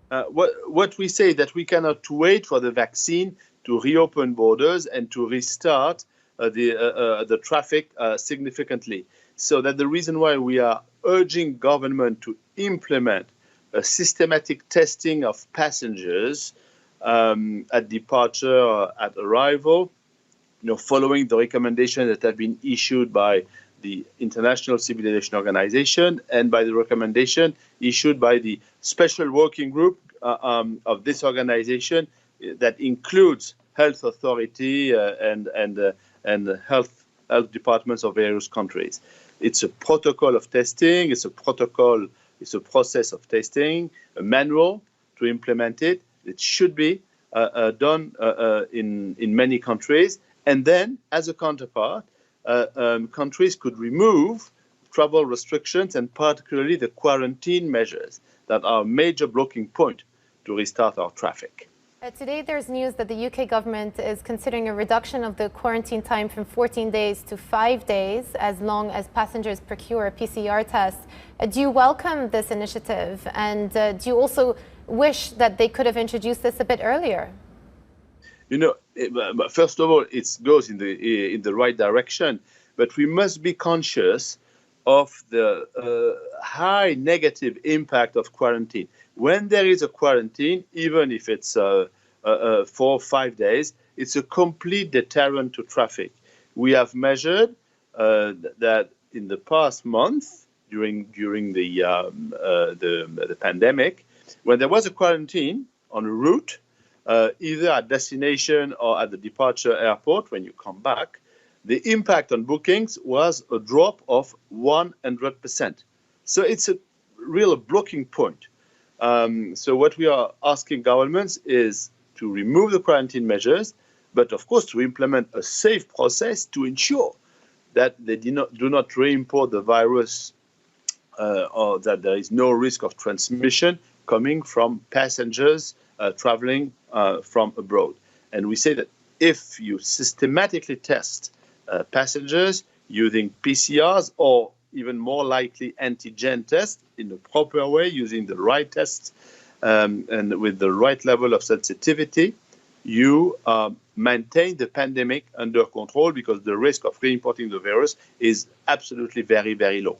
What we say that we cannot wait for the vaccine to reopen borders and to restart the traffic significantly. So that the reason why we are urging government to implement a systematic testing of passengers at departure, at arrival, following the recommendations that have been issued by the International Civil Aviation Organization and by the recommendation issued by the special working group of this organization that includes health authority and health departments of various countries. It's a protocol of testing. It's a process of testing, a manual to implement it. It should be done in many countries. And then, as a counterpart, countries could remove travel restrictions and particularly the quarantine measures that are a major blocking point to restart our traffic. Today, there's news that the UK government is considering a reduction of the quarantine time from 14 days to 5 days, as long as passengers procure a PCR test. Do you welcome this initiative? And do you also wish that they could have introduced this a bit earlier? First of all, it goes in the right direction, but we must be conscious of the high negative impact of quarantine. When there is a quarantine, even if it's 4 or 5 days, it's a complete deterrent to traffic. We have measured that in the past month, during the pandemic, when there was a quarantine on a route, either at destination or at the departure airport, when you come back, the impact on bookings was a drop of 100%. So it's a real blocking point. So what we are asking governments is to remove the quarantine measures, but of course to implement a safe process to ensure that they do not reimport the virus or that there is no risk of transmission coming from passengers traveling from abroad. And we say that if you systematically test passengers using PCRs or even more likely antigen tests in the proper way, using the right tests and with the right level of sensitivity, you maintain the pandemic under control because the risk of reimporting the virus is absolutely very, very low.